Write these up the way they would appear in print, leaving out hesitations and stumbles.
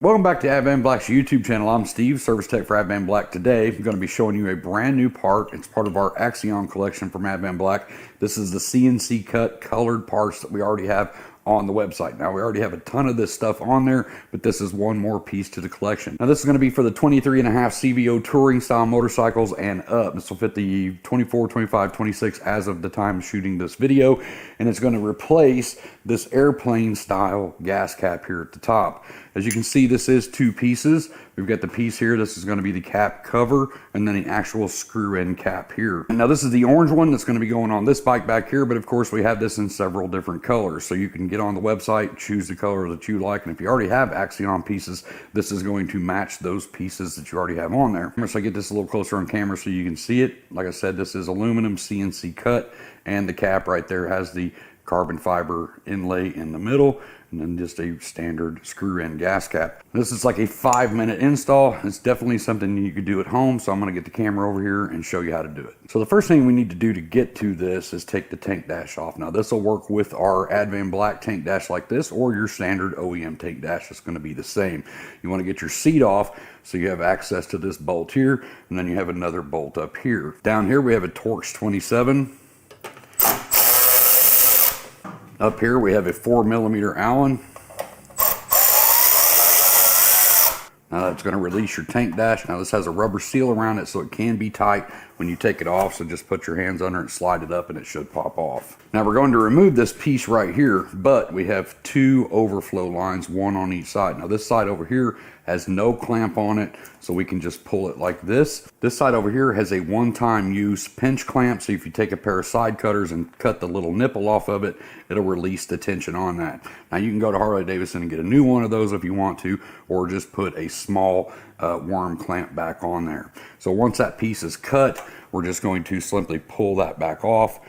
Welcome back to Advanblack's YouTube channel. I'm Steve, Service Tech for Advanblack. Today, I'm going to be showing you a brand new part. It's part of our Axion collection from Advanblack. This is the CNC cut colored parts that we already have on the website. Now, we already have a ton of this stuff on there, but this is one more piece to the collection. Now, this is going to be for the 23.5 CVO touring style motorcycles and up. This will fit the 24, 25, 26 as of the time of shooting this video, and it's going to replace this airplane style gas cap here at the top. As you can see, this is two pieces. We've got the piece here. This is going to be the cap cover, and then the actual screw in cap here. Now, this is the orange one that's going to be going on this bike back here, but of course we have this in several different colors. So you can get on the website, choose the color that you like, and if you already have Axion pieces, this is going to match those pieces that you already have on there. So I get this a little closer on camera so you can see it. Like I said, this is aluminum CNC cut, and the cap right there has the carbon fiber inlay in the middle, and then just a standard screw-in gas cap. This is like a 5-minute install. It's definitely something you could do at home, so I'm going to get the camera over here and show you how to do it. So the first thing we need to do to get to this is take the tank dash off. Now, this will work with our Advanblack tank dash like this, or your standard OEM tank dash is going to be the same. You want to get your seat off so you have access to this bolt here, and then you have another bolt up here. Down here we have a Torx 27. Up here we have a 4mm Allen. Now that's going to release your tank dash. Now this has a rubber seal around it so it can be tight when you take it off, so just put your hands under it and slide it up and it should pop off. Now we're going to remove this piece right here, but we have two overflow lines, one on each side. Now this side over here has no clamp on it, so we can just pull it like this. This side over here has a one-time use pinch clamp, so if you take a pair of side cutters and cut the little nipple off of it, it'll release the tension on that. Now you can go to Harley-Davidson and get a new one of those if you want to, or just put a small worm clamp back on there. So once that piece is cut, we're just going to simply pull that back off.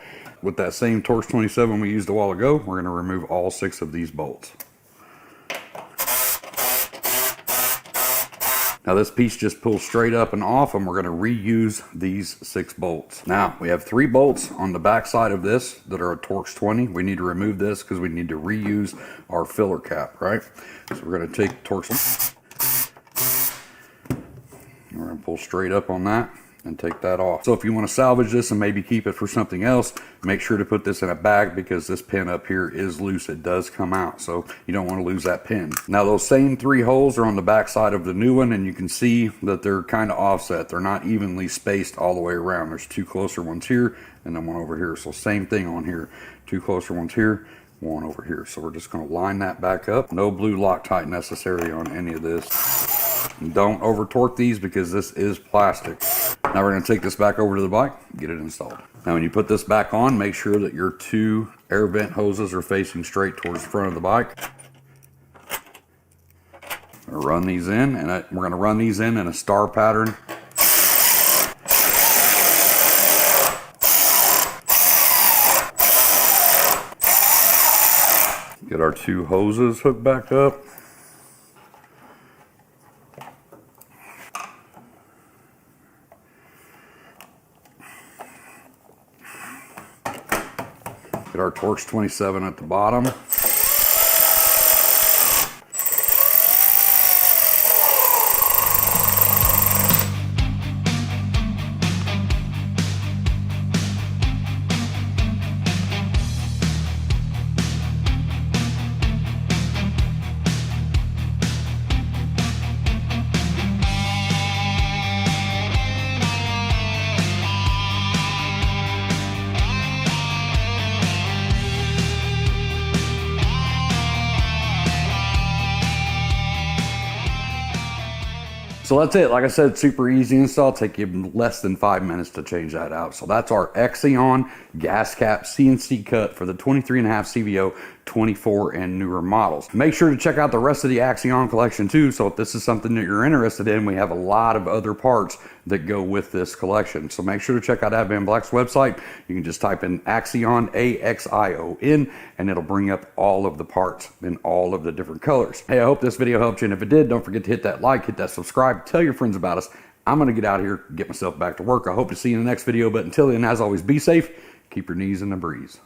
With that same Torx 27 we used a while ago, we're going to remove all 6 of these bolts. Now this piece just pulls straight up and off, and we're going to reuse these 6 bolts. Now we have 3 bolts on the back side of this that are a Torx 20. We need to remove this because we need to reuse our filler cap, right? So we're going to take the Torx 1. We're going to pull straight up on that and take that off. So if you want to salvage this and maybe keep it for something else, make sure to put this in a bag because this pin up here is loose. It does come out, so you don't want to lose that pin. Now those same 3 holes are on the back side of the new one, and you can see that they're kind of offset. They're not evenly spaced all the way around. There's 2 closer ones here and then one over here. So same thing on here, 2 closer ones here, one over here. So we're just going to line that back up. No blue Loctite necessary on any of this. And don't over torque these because this is plastic. Now we're going to take this back over to the bike and get it installed. Now when you put this back on, make sure that your 2 air vent hoses are facing straight towards the front of the bike. I'm going to run these in, and we're going to run these in a star pattern. Get our 2 hoses hooked back up. Get our Torx 27 at the bottom. So that's it. Like I said, super easy install. Take you less than 5 minutes to change that out. So that's our Axion gas cap CNC cut for the 23.5 CVO 24 and newer models. Make sure to check out the rest of the Axion collection too. So if this is something that you're interested in, we have a lot of other parts that go with this collection. So make sure to check out Advanblack's website. You can just type in Axion, A-X-I-O-N, and it'll bring up all of the parts in all of the different colors. Hey, I hope this video helped you, and if it did, don't forget to hit that like, hit that subscribe, tell your friends about us. I'm gonna get out of here, get myself back to work. I hope to see you in the next video, but until then, as always, be safe, keep your knees in the breeze.